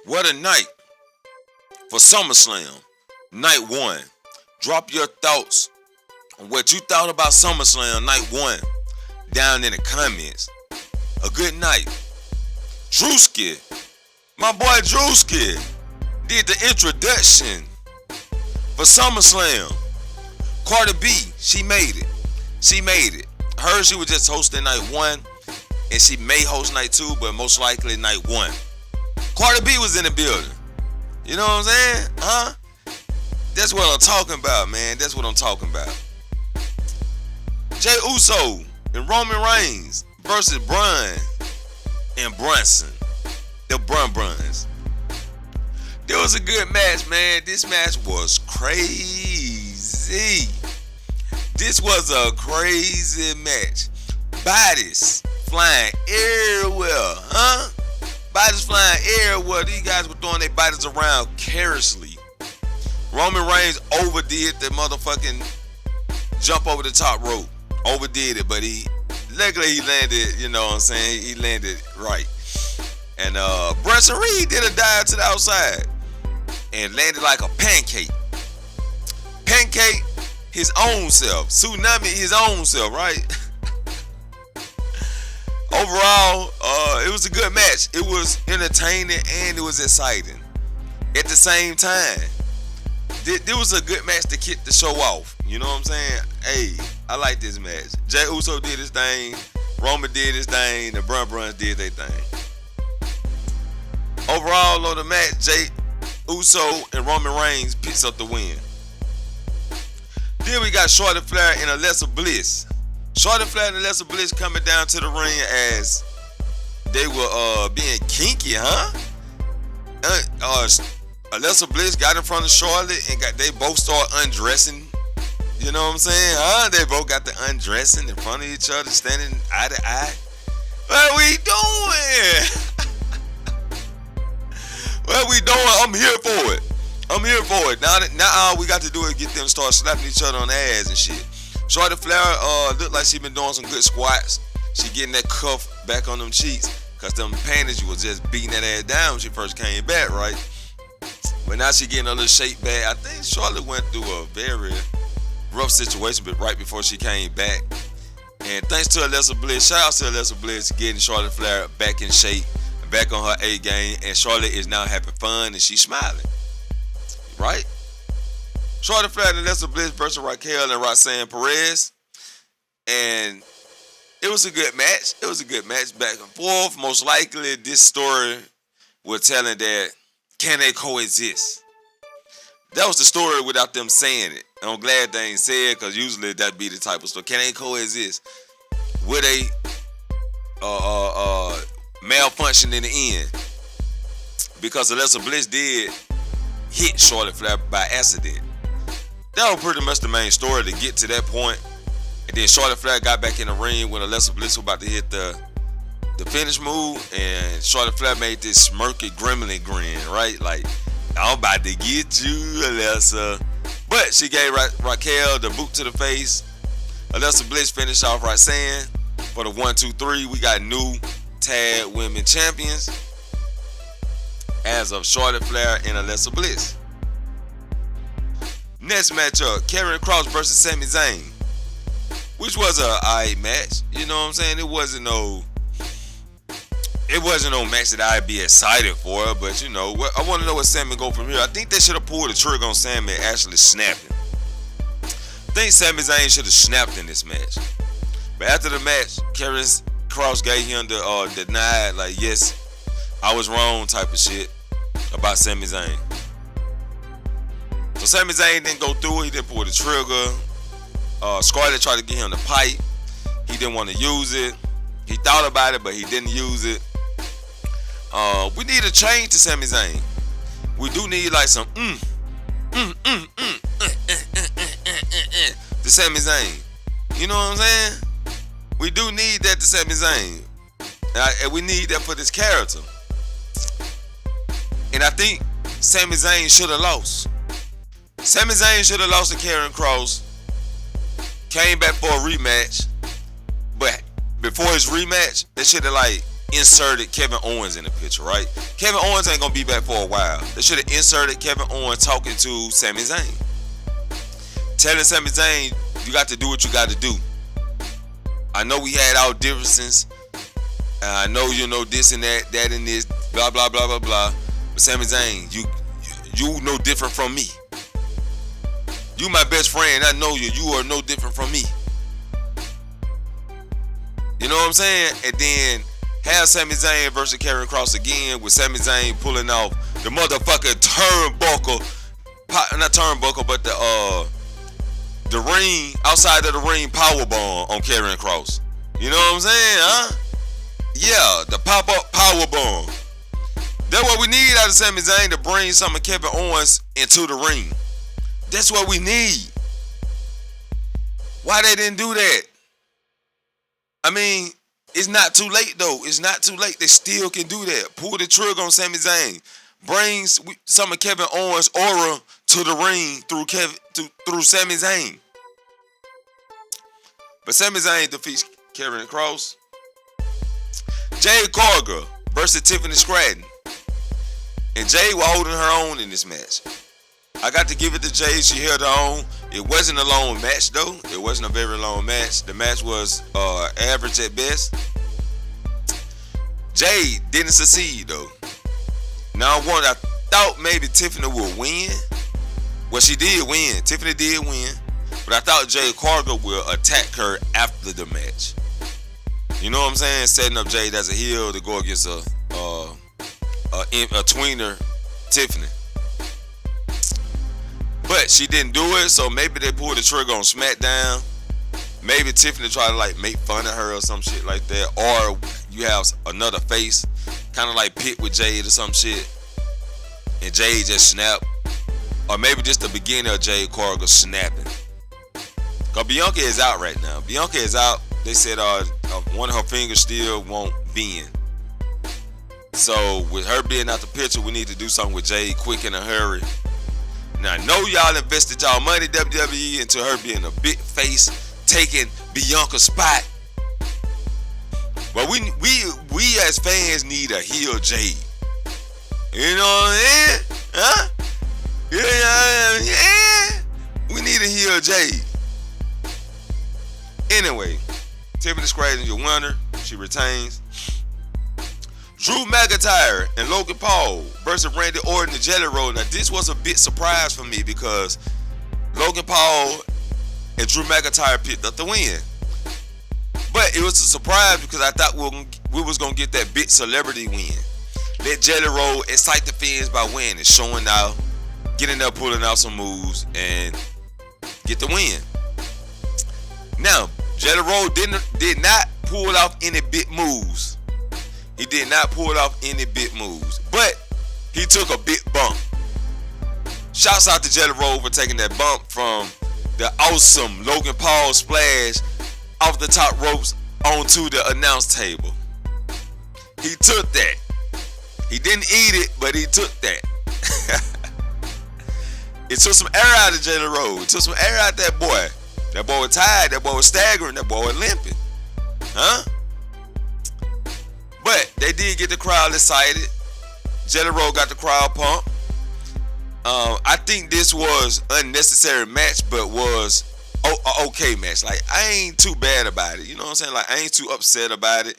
What a night for SummerSlam, night one. Drop your thoughts on what you thought about SummerSlam night one down in the comments. A good night. Drewski, my boy Drewski, did the introduction for SummerSlam. Cardi B, she made it. She made it. Heard she was just hosting night one, and she may host night two, but most likely night one. Cardi B was in the building. You know what I'm saying? Huh? That's what I'm talking about, man. That's what I'm talking about. Jey Uso and Roman Reigns versus Braun and Brunson. The Bruns. There was a good match, man. This match was crazy. This was a crazy match. Bodies flying everywhere, huh? Bodies flying everywhere. These guys were throwing their bodies around carelessly. Roman Reigns overdid the motherfucking jump over the top rope. Overdid it, but luckily he landed, you know what I'm saying? He landed right. And Bronson Reed did a dive to the outside and landed like a pancake. Pancake his own self. Tsunami his own self, right? Overall, it was a good match. It was entertaining and it was exciting at the same time. There was a good match to kick the show off. You know what I'm saying? Hey, I like this match. Jey Uso did his thing. Roman did his thing. The Bruns did their thing. Overall, on the match, Jey Uso and Roman Reigns picks up the win. Then we got Charlotte Flair and Alexa Bliss. Charlotte Flair and Alexa Bliss coming down to the ring as they were being kinky, huh? Alexa Bliss got in front of Charlotte and they both started undressing. You know what I'm saying? Huh? They both got the undressing in front of each other, standing eye to eye. What we doing? What we doing? I'm here for it. I'm here for it. Now all we got to do is get them to start slapping each other on the ass and shit. Charlotte Flair looked like she been doing some good squats. She getting that cuff back on them cheeks. Cause them panties was just beating that ass down when she first came back, right? But now she getting a little shape back. I think Charlotte went through a very rough situation, but right before she came back. And thanks to Alexa Bliss, shout out to Alexa Bliss getting Charlotte Flair back in shape, back on her A game, and Charlotte is now having fun and she's smiling. Right? Charlotte Flair and Alexa Bliss versus Raquel and Roxanne Perez. And it was a good match. It was a good match back and forth. Most likely this story was telling that can they coexist? That was the story without them saying it. And I'm glad they ain't said because usually that'd be the type of story. Can they coexist? Will they malfunction in the end? Because Alexa Bliss did hit Charlotte Flair by accident. That was pretty much the main story to get to that point. And then Charlotte Flair got back in the ring when Alexa Bliss was about to hit the finish move, and Charlotte Flair made this smirky gremlin grin, right? Like, I'm about to get you, Alexa. But she gave Raquel the boot to the face. Alexa Bliss finished off Roxanne for the 1, 2, 3. We got new tag women champions as of Charlotte Flair and Alexa Bliss. Next matchup, Karrion Kross versus Sami Zayn, which was a alright match. You know what I'm saying? It wasn't no match that I'd be excited for, but you know, I want to know what Sami go from here. I think they should have pulled the trigger on Sami and actually snapped him. I think Sami Zayn should have snapped in this match. But after the match, Karrion Kross gave him the denied, like, yes, I was wrong type of shit about Sami Zayn. So Sami Zayn didn't go through it. He didn't pull the trigger. Scarlett tried to get him the pipe. He didn't want to use it. He thought about it, but he didn't use it. We need a change to Sami Zayn. We do need like some to Sami Zayn. You know what I'm saying? We do need that to Sami Zayn. And we need that for this character. And I think Sami Zayn should have lost. Sami Zayn should have lost to Karrion Kross. Came back for a rematch. But before his rematch, they should have like inserted Kevin Owens in the picture, right? Kevin Owens ain't gonna be back for a while. They should have inserted Kevin Owens talking to Sami Zayn, telling Sami Zayn, you got to do what you got to do. I know we had our differences. I know you know this and that and this, blah blah blah blah blah. But Sami Zayn, you no different from me. You my best friend. I know you. You are no different from me. You know what I'm saying? And then have Sami Zayn versus Karrion Kross again, with Sami Zayn pulling off the motherfucking turnbuckle, not turnbuckle, but the ring, outside of the ring powerbomb on Karrion Kross. You know what I'm saying, huh? Yeah, the pop-up powerbomb. That's what we need out of Sami Zayn, to bring some of Kevin Owens into the ring. That's what we need. Why they didn't do that? I mean, it's not too late though. It's not too late. They still can do that. Pull the trigger on Sami Zayn. Bring some of Kevin Owens' aura to the ring through Sami Zayn. But Sami Zayn defeats Karrion Kross. Jade Cargill versus Tiffany Stratton. And Jade was holding her own in this match. I got to give it to Jade. She held her own. It wasn't a long match though. It wasn't a very long match. The match was average at best. Jade didn't succeed though. Now I thought maybe Tiffany would win. Well, she did win. Tiffany did win. But I thought Jade Cargill will attack her after the match. You know what I'm saying? Setting up Jade as a heel to go against a tweener, Tiffany. But she didn't do it, so maybe they pulled the trigger on SmackDown. Maybe Tiffany tried to like make fun of her or some shit like that. Or you have another face, kind of like Pit with Jade or some shit, and Jade just snapped. Or maybe just the beginning of Jade Cargill snapping. Cause Bianca is out right now. Bianca is out. They said one of her fingers still won't bend. So with her being out the picture, we need to do something with Jade quick in a hurry. Now I know y'all invested y'all money, WWE, into her being a big face, taking Bianca's spot. But we as fans need a heel Jade. You know what I'm saying? Huh? Yeah. We need a heel Jade. Anyway, Tiffany Stratton, your winner. She retains. Drew McIntyre and Logan Paul versus Randy Orton and Jelly Roll. Now this was a bit surprise for me because Logan Paul and Drew McIntyre picked up the win. But it was a surprise because I thought we was gonna get that big celebrity win. Let Jelly Roll excite the fans by winning, showing out, getting up, pulling out some moves, and get the win. Now, Jelly Roll did not pull off any big moves. He did not pull off any big moves, but he took a big bump. Shouts out to Jelly Roll for taking that bump from the awesome Logan Paul splash off the top ropes onto the announce table. He took that. He didn't eat it, but he took that. It took some air out of Jelly Roll. It took some air out of that boy. That boy was tired. That boy was staggering. That boy was limping. Huh? But they did get the crowd excited. Jelly Roll got the crowd pumped. I think this was unnecessary match, but was an okay match. Like, I ain't too bad about it. You know what I'm saying? Like, I ain't too upset about it.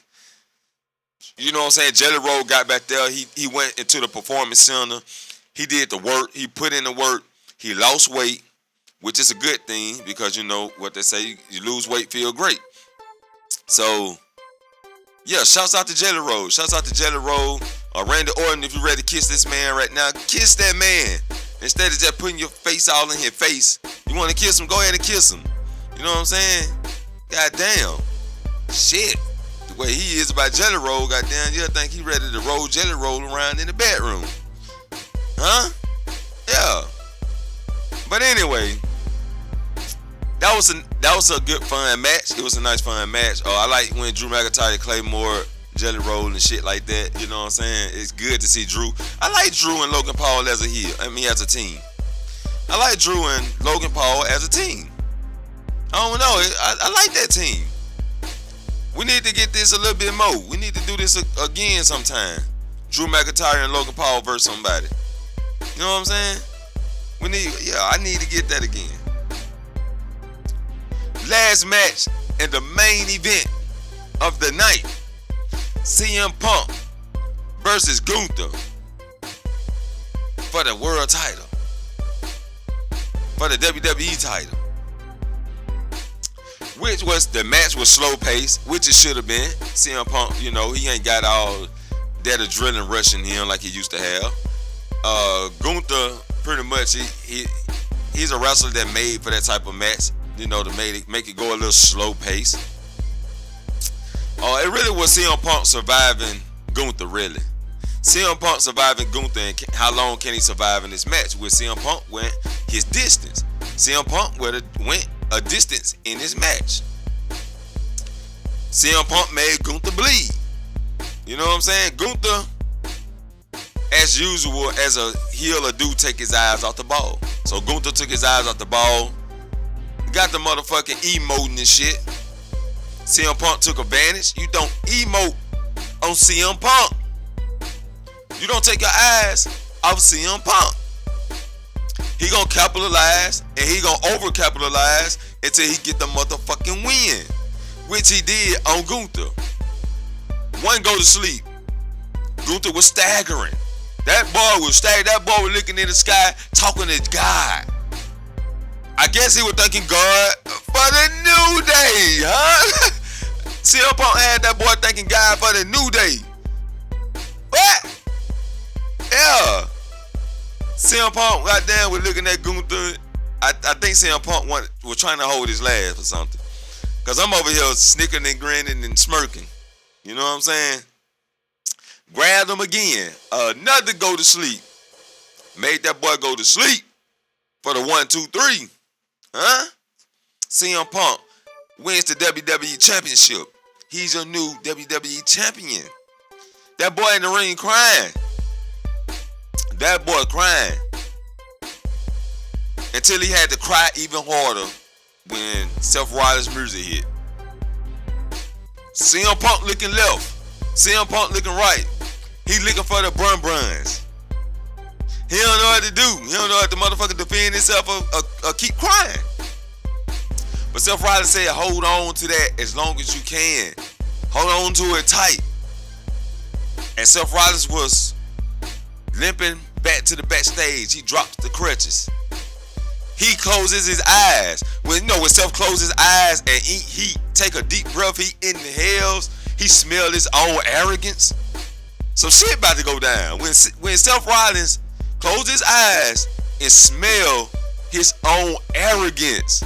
You know what I'm saying? Jelly Roll got back there. He went into the performance center. He did the work. He put in the work. He lost weight, which is a good thing because you know what they say, you lose weight, feel great. So, yeah, shouts out to Jelly Roll. Shouts out to Jelly Roll. Randy Orton, if you're ready to kiss this man right now, kiss that man. Instead of just putting your face all in his face, you want to kiss him, go ahead and kiss him. You know what I'm saying? God damn. Shit. The way he is about Jelly Roll, goddamn, you'll think he ready to roll Jelly Roll around in the bedroom. Huh? Yeah. But anyway, that was a good fun match. It was a nice fun match. I like when Drew McIntyre, Claymore, Jelly Roll and shit like that. You know what I'm saying? It's good to see Drew. I like Drew and Logan Paul as a heel. I mean, as a team. I like Drew and Logan Paul as a team. I don't know. I like that team. We need to get this a little bit more. We need to do this again sometime. Drew McIntyre and Logan Paul versus somebody. You know what I'm saying? I need to get that again. Last match and the main event of the night. CM Punk versus Gunther for the world title. For the WWE title. The match was slow paced, which it should have been. CM Punk, he ain't got all that adrenaline rush in him like he used to have. Gunther, pretty much, he's a wrestler that made for that type of match. To make it go a little slow pace. It really was CM Punk surviving Gunther, really. CM Punk surviving Gunther, and how long can he survive in this match? Where CM Punk went his distance. CM Punk went a distance in this match. CM Punk made Gunther bleed. You know what I'm saying? Gunther, as usual, as a heel, a dude take his eyes off the ball. So Gunther took his eyes off the ball. Got the motherfucking emoting and shit. CM Punk took advantage. You don't emote on CM Punk. You don't take your eyes off CM Punk. He gonna capitalize and he gonna over-capitalize until he get the motherfucking win, which he did on Gunther. One go to sleep. Gunther was staggering. That boy was staggering. That boy was looking in the sky, talking to God. I guess he was thanking God for the new day, huh? CM Punk had that boy thanking God for the new day. What? Yeah. CM Punk, goddamn, was looking at Gunther. I think CM Punk was trying to hold his laugh or something. Because I'm over here snickering and grinning and smirking. You know what I'm saying? Grabbed him again. Another go to sleep. Made that boy go to sleep for the 1, 2, 3. Huh? CM Punk wins the WWE Championship. He's a new WWE Champion. That boy in the ring crying. That boy crying. Until he had to cry even harder when Seth Rollins' music hit. CM Punk looking left. CM Punk looking right. He looking for the bruns. He don't know what to do. He don't know how to motherfucker defend himself or keep crying. But Seth Rollins said, hold on to that as long as you can. Hold on to it tight. And Seth Rollins was limping back to the backstage. He drops the crutches. He closes his eyes. When Seth closes his eyes and he take a deep breath, he inhales, he smells his own arrogance. So shit about to go down. When Seth Rollins close his eyes and smell his own arrogance,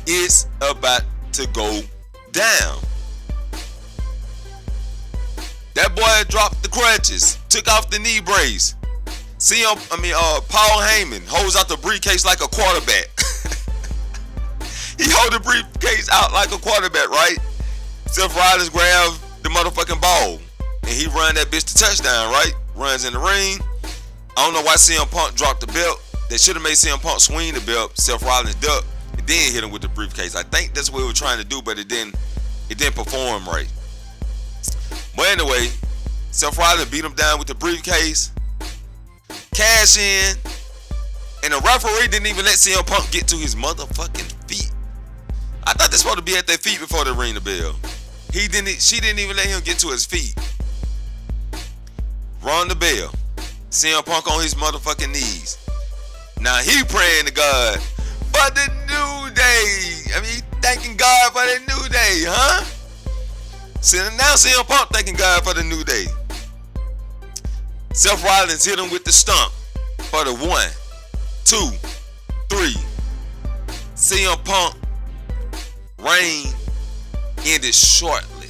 it's about to go down. That boy dropped the crutches, took off the knee brace. Paul Heyman holds out the briefcase like a quarterback. He hold the briefcase out like a quarterback, right? Seth Rollins grabs the motherfucking ball and he run that bitch to touchdown, right? Runs in the ring. I don't know why CM Punk dropped the belt. They should have made CM Punk swing the belt. Seth Rollins ducked and then hit him with the briefcase. I think that's what we were trying to do, but it didn't perform right. But anyway, Seth Rollins beat him down with the briefcase. Cash in. And the referee didn't even let CM Punk get to his motherfucking feet. I thought they're supposed to be at their feet before they ring the bell. She didn't even let him get to his feet. Rung the bell. CM Punk on his motherfucking knees. Now he praying to God for the new day. He thanking God for the new day, huh? So now CM Punk thanking God for the new day. Seth Rollins hit him with the stump for the 1, 2, 3. CM Punk reign ended shortly.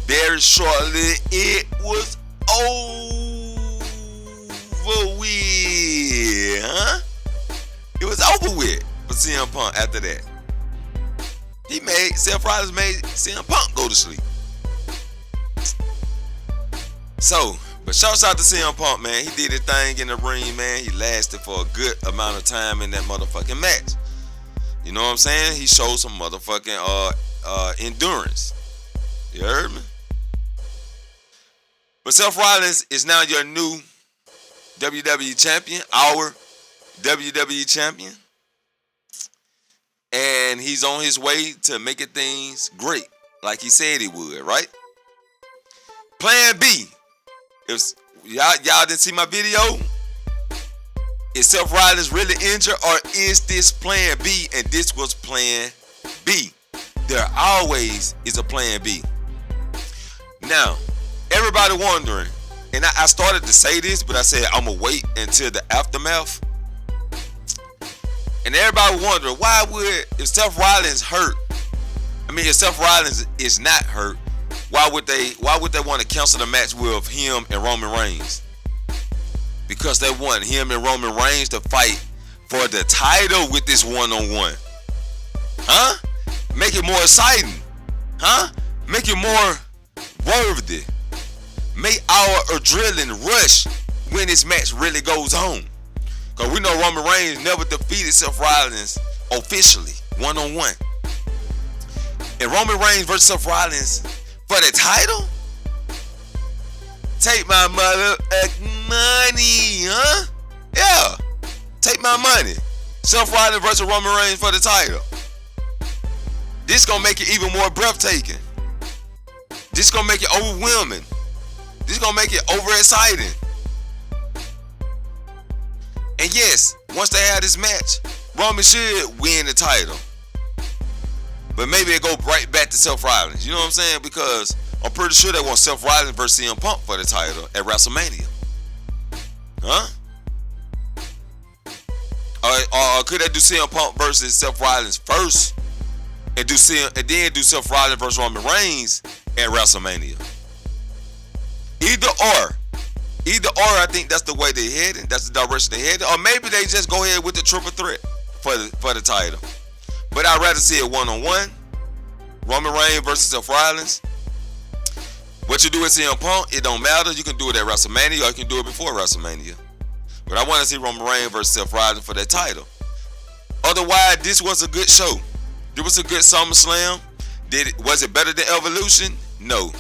Very shortly, it was over with, huh? It was over with for CM Punk after that. Seth Rollins made CM Punk go to sleep. But shouts out to CM Punk, man. He did his thing in the ring, man. He lasted for a good amount of time in that motherfucking match. You know what I'm saying? He showed some motherfucking endurance. You heard me? But Seth Rollins is now your new WWE champion, our WWE champion. And he's on his way to making things great, like he said he would, right? Plan B. If y'all didn't see my video, is Seth Rollins really injured, or is this plan B and this was plan B? There always is a plan B. Now, everybody wondering, and I started to say this, but I said I'm going to wait until the aftermath. And everybody wondering, why would, if Seth Rollins hurt, if Seth Rollins is not hurt, why would they want to cancel the match with him and Roman Reigns? Because they want him and Roman Reigns to fight for the title with this one-on-one. Huh? Make it more exciting. Huh? Make it more worthy. Make our adrenaline rush when this match really goes on. Because we know Roman Reigns never defeated Seth Rollins officially, one-on-one. And Roman Reigns versus Seth Rollins for the title? Take my money, huh? Yeah. Take my money. Seth Rollins versus Roman Reigns for the title. This gonna make it even more breathtaking. This gonna make it overwhelming. This gonna make it overexciting. And yes, once they have this match, Roman should win the title. But maybe they go right back to Seth Rollins. You know what I'm saying? Because I'm pretty sure they want Seth Rollins versus CM Punk for the title at WrestleMania. Huh? Or could they do CM Punk versus Seth Rollins first, and then do Seth Rollins versus Roman Reigns at WrestleMania? Either or, I think that's the way they heading. That's the direction they heading. Or maybe they just go ahead with the triple threat for the title. But I'd rather see it one-on-one. Roman Reigns versus Seth Rollins. What you do at CM Punk, it don't matter. You can do it at WrestleMania, or you can do it before WrestleMania. But I want to see Roman Reigns versus Seth Rollins for that title. Otherwise, this was a good show. It was a good SummerSlam. Was it better than Evolution? No.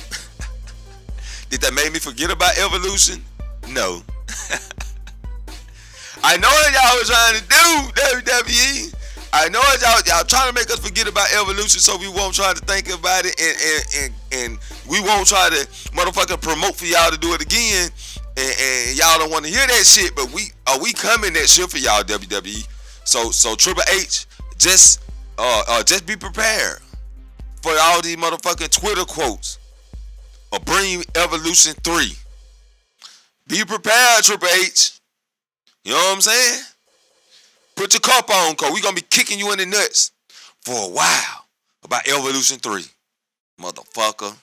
Did that make me forget about Evolution? No. I know what y'all was trying to do, WWE. I know y'all trying to make us forget about Evolution, so we won't try to think about it, and we won't try to motherfucker promote for y'all to do it again, and y'all don't want to hear that shit. But we coming that shit for y'all, WWE. So Triple H, just be prepared for all these motherfucking Twitter quotes or bring Evolution 3. Be prepared, Triple H. You know what I'm saying? Put your cup on, cause we gonna be kicking you in the nuts for a while about Evolution 3. Motherfucker.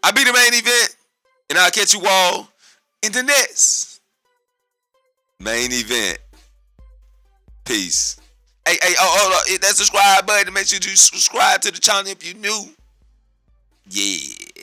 I'll be the main event, and I'll catch you all in the next main event. Peace. Hey, hit that subscribe button. Make sure you subscribe to the channel if you're new. Yeah.